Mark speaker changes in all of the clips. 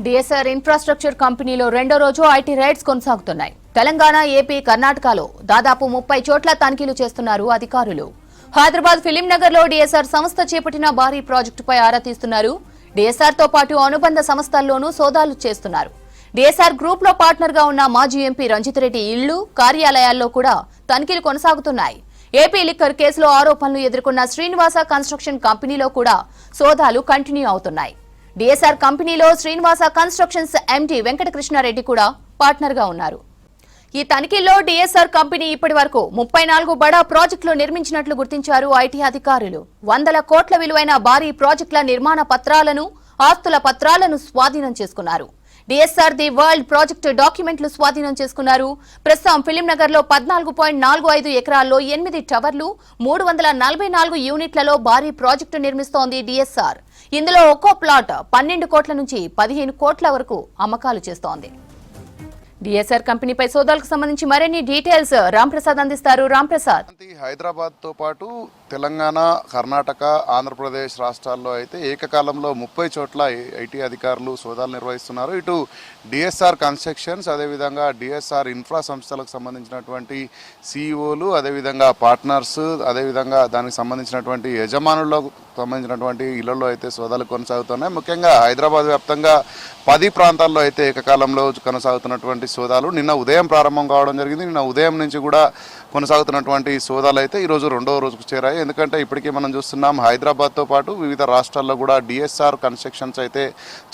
Speaker 1: DSR infrastructure కంపెనీలో రెండో రోజు ఐటీ రైడ్స్ కొనసాగుతున్నాయి. తెలంగాణ, ఏపీ, కర్ణాటకలో దాదాపు 30 చోట్ల తనిఖీలు చేస్తున్నారు అధికారులు. హైదరాబాద్ ఫిలిం నగర్ లో డిఎస్ఆర్ సంస్థ చేపట్టిన భారీ ప్రాజెక్టుపై ఆరా తీస్తున్నారు. డిఎస్ఆర్ తో పాటు అనుబంధ సంస్థల్లోనూ సోదాలు చేస్తున్నారు. డిఎస్ఆర్ గ్రూప్ లో పార్ట్నర్ గా ఉన్న మాజీ ఎంపీ రంజిత్ రెడ్డి ఇళ్లు, కార్యాలయాల్లో కూడా తనిఖీలు కొనసాగుతున్నాయి. ఏపీ లిక్కర్ కేసులో ఆరోపణలు ఎదుర్కొన్న శ్రీనివాస కన్స్ట్రక్షన్ కంపెనీలో కూడా సోదాలు కంటిన్యూ అవుతున్నాయి. డిఎస్ఆర్ కంపెనీలో శ్రీనివాస కన్స్ట్రక్షన్స్ ఎండీ వెంకటకృష్ణారెడ్డి కూడా పార్ట్నర్ గా ఉన్నారు. ఈ తనిఖీల్లో డిఎస్ఆర్ కంపెనీ ఇప్పటి వరకు 34 బడా ప్రాజెక్టులు నిర్మించినట్లు గుర్తించారు ఐటీ అధికారులు. 100 కోట్ల విలువైన భారీ ప్రాజెక్టుల నిర్మాణ పత్రాలను, ఆస్తుల పత్రాలను స్వాధీనం చేసుకున్నారు. డిఎస్ఆర్ ది వరల్డ్ ప్రాజెక్టు డాక్యుమెంట్లు స్వాధీనం చేసుకున్నారు. ప్రస్తుతం ఫిలిం నగర్ లో 14.45 ఎకరాల్లో 8 టవర్లు, 344 యూనిట్లలో భారీ ప్రాజెక్టు నిర్మిస్తోంది డిఎస్ఆర్. ఇందులో ఒక్కో ప్లాట్ 12 కోట్ల నుంచి 15 కోట్ల వరకు అమ్మకాలు చేస్తోంది. డిఎస్ఆర్ కంపెనీపై సోదాలకు సంబంధించి మరిన్ని డీటెయిల్స్ రాంప్రసాద్ అందిస్తారు. రాంప్రసాద్,
Speaker 2: హైదరాబాద్ తో పాటు తెలంగాణ, కర్ణాటక, ఆంధ్రప్రదేశ్ రాష్ట్రాల్లో అయితే ఏకకాలంలో 30 చోట్ల ఐటీ అధికారులు సోదాలు నిర్వహిస్తున్నారు. ఇటు డిఎస్ఆర్ కన్స్ట్రక్షన్స్, అదేవిధంగా డిఎస్ఆర్ ఇన్ఫ్రా సంస్థలకు సంబంధించినటువంటి సిఇఓలు, అదేవిధంగా పార్ట్నర్స్, అదేవిధంగా దానికి సంబంధించినటువంటి యజమానులకు సంబంధించినటువంటి ఇళ్లలో అయితే సోదాలు కొనసాగుతున్నాయి. ముఖ్యంగా హైదరాబాద్ వ్యాప్తంగా 10 ప్రాంతాల్లో అయితే ఏకకాలంలో కొనసాగుతున్నటువంటి సోదాలు నిన్న ఉదయం ప్రారంభం కావడం జరిగింది. నిన్న ఉదయం నుంచి కూడా కొనసాగుతున్నటువంటి సోదాలు అయితే ఈరోజు రెండవ రోజుకు చేరాయి. ఎందుకంటే ఇప్పటికే మనం చూస్తున్నాం హైదరాబాద్తో పాటు వివిధ రాష్ట్రాల్లో కూడా డిఎస్ఆర్ కన్స్ట్రక్షన్స్ అయితే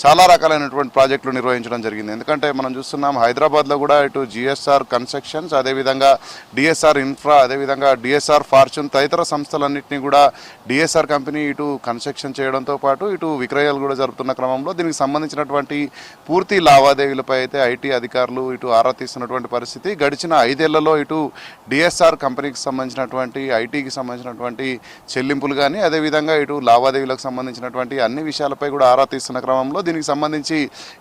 Speaker 2: చాలా రకాలైనటువంటి ప్రాజెక్టులు నిర్వహించడం జరిగింది. ఎందుకంటే మనం చూస్తున్నాం హైదరాబాద్లో కూడా ఇటు జిఎస్ఆర్ కన్స్ట్రక్షన్స్, అదేవిధంగా డిఎస్ఆర్ ఇన్ఫ్రా, అదేవిధంగా డిఎస్ఆర్ ఫార్చ్యూన్ తదితర సంస్థలన్నింటినీ కూడా డిఎస్ఆర్ కంపెనీ ఇటు కన్స్ట్రక్షన్ చేయడంతో పాటు ఇటు విక్రయాలు కూడా జరుపుతున్న క్రమంలో దీనికి సంబంధించినటువంటి పూర్తి లావాదేవీలపై అయితే ఐటీ అధికారులు ఇటు ఆరా తీస్తున్నటువంటి పరిస్థితి. గడిచిన 5 ఏళ్లలో ఇటు డిఎస్ఆర్ కంపెనీకి సంబంధించినటువంటి ఐటీకి సంబంధించినటువంటి చెల్లింపులు కానీ, అదేవిధంగా ఇటు లావాదేవీలకు సంబంధించినటువంటి అన్ని విషయాలపై కూడా ఆరా తీస్తున్న క్రమంలో దీనికి సంబంధించి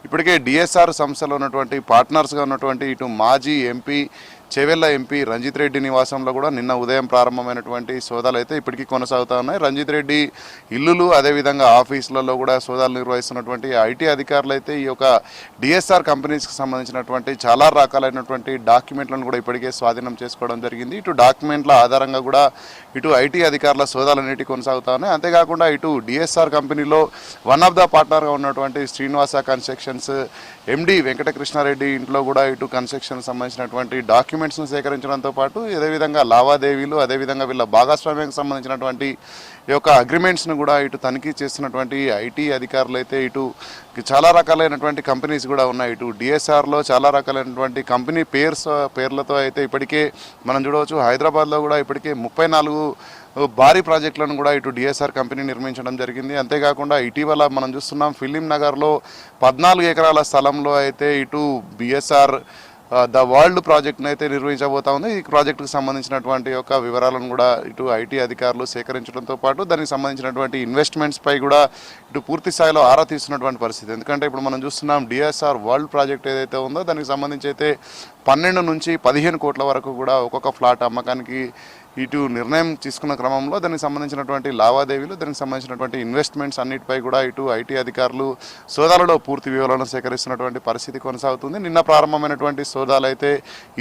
Speaker 2: ఇప్పటికే డిఎస్ఆర్ సంస్థలో ఉన్నటువంటి పార్ట్నర్స్గా ఉన్నటువంటి ఇటు మాజీ ఎంపీ, చేవెళ్ల ఎంపీ రంజిత్ రెడ్డి నివాసంలో కూడా నిన్న ఉదయం ప్రారంభమైనటువంటి సోదాలు అయితే ఇప్పటికీ కొనసాగుతూ ఉన్నాయి. రంజిత్ రెడ్డి ఇల్లులు, అదేవిధంగా ఆఫీసులలో కూడా సోదాలు నిర్వహిస్తున్నటువంటి ఐటీ అధికారులు అయితే ఈ యొక్క డిఎస్ఆర్ కంపెనీస్కి సంబంధించినటువంటి చాలా రకాలైనటువంటి డాక్యుమెంట్లను కూడా ఇప్పటికే స్వాధీనం చేసుకోవడం జరిగింది. ఇటు డాక్యుమెంట్ల ఆధారంగా కూడా ఇటు ఐటీ అధికారుల సోదాలన్నిటి కొనసాగుతూ ఉన్నాయి. అంతేకాకుండా ఇటు డిఎస్ఆర్ కంపెనీలో వన్ ఆఫ్ ద పార్ట్నర్గా ఉన్నటువంటి శ్రీనివాస కన్స్ట్రక్షన్స్ ఎండీ వెంకటకృష్ణారెడ్డి ఇంట్లో కూడా ఇటు కన్స్ట్రక్షన్ సంబంధించినటువంటి డాక్యుమెంట్స్ను సేకరించడంతో పాటు అదేవిధంగా లావాదేవీలు, అదేవిధంగా వీళ్ళ భాగస్వామ్యానికి సంబంధించినటువంటి ఈ యొక్క అగ్రిమెంట్స్ను కూడా ఇటు తనిఖీ చేస్తున్నటువంటి ఐటీ అధికారులు అయితే ఇటు చాలా రకాలైనటువంటి కంపెనీస్ కూడా ఉన్నాయి. ఇటు డిఎస్ఆర్లో చాలా రకాలైనటువంటి కంపెనీ పేర్లతో అయితే ఇప్పటికే మనం చూడవచ్చు. హైదరాబాద్లో కూడా ఇప్పటికే 34 భారీ ప్రాజెక్టులను కూడా ఇటు డిఎస్ఆర్ కంపెనీ నిర్మించడం జరిగింది. అంతేకాకుండా ఇటీవల మనం చూస్తున్నాం ఫిలిం నగర్లో 14 ఎకరాల స్థలంలో అయితే ఇటు బిఎస్ఆర్ ద వరల్డ్ ప్రాజెక్ట్ని అయితే నిర్వహించబోతా ఉంది. ఈ ప్రాజెక్టుకు సంబంధించినటువంటి యొక్క వివరాలను కూడా ఇటు ఐటీ అధికారులు సేకరించడంతో పాటు దానికి సంబంధించినటువంటి ఇన్వెస్ట్మెంట్స్పై కూడా ఇటు పూర్తి స్థాయిలో ఆరా తీస్తున్నటువంటి పరిస్థితి. ఎందుకంటే ఇప్పుడు మనం చూస్తున్నాం డిఎస్ఆర్ వరల్డ్ ప్రాజెక్ట్ ఏదైతే ఉందో దానికి సంబంధించి అయితే 12 నుంచి 15 కోట్ల వరకు కూడా ఒక్కొక్క ఫ్లాట్ అమ్మకానికి ఇటు నిర్ణయం తీసుకున్న క్రమంలో దానికి సంబంధించినటువంటి లావాదేవీలు, దానికి సంబంధించినటువంటి ఇన్వెస్ట్మెంట్స్ అన్నిటిపై కూడా ఇటు ఐటీ అధికారులు సోదాలలో పూర్తి వివరాలను సేకరిస్తున్నటువంటి పరిస్థితి కొనసాగుతుంది. నిన్న ప్రారంభమైనటువంటి సోదాలు అయితే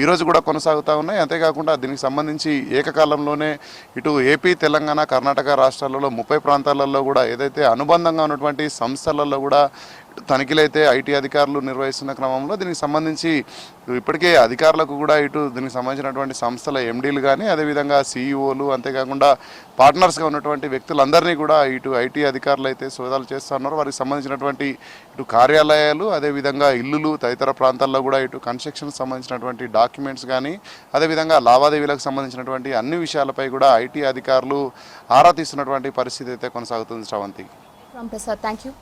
Speaker 2: ఈరోజు కూడా కొనసాగుతూ ఉన్నాయి. అంతేకాకుండా దీనికి సంబంధించి ఏకకాలంలోనే ఇటు ఏపీ, తెలంగాణ, కర్ణాటక రాష్ట్రాలలో 30 ప్రాంతాలలో కూడా ఏదైతే అనుబంధంగా ఉన్నటువంటి సంస్థలలో కూడా తనిఖీలు అయితే ఐటీ అధికారులు నిర్వహిస్తున్న క్రమంలో దీనికి సంబంధించి ఇప్పటికే అధికారులకు కూడా ఇటు దీనికి సంబంధించినటువంటి సంస్థల ఎండీలు కానీ, అదేవిధంగా సిఇఓలు, అంతేకాకుండా పార్ట్నర్స్గా ఉన్నటువంటి వ్యక్తులందరినీ కూడా ఇటు ఐటీ అధికారులు అయితే సోదాలు చేస్తున్నారు. వారికి సంబంధించినటువంటి ఇటు కార్యాలయాలు, అదేవిధంగా ఇల్లులు తదితర ప్రాంతాల్లో కూడా ఇటు కన్స్ట్రక్షన్కి సంబంధించినటువంటి డాక్యుమెంట్స్ కానీ, అదేవిధంగా లావాదేవీలకు సంబంధించినటువంటి అన్ని విషయాలపై కూడా ఐటీ అధికారులు ఆరా తీస్తున్నటువంటి పరిస్థితి అయితే కొనసాగుతుంది. శ్రవంతి.
Speaker 1: Ramprasad, thank you.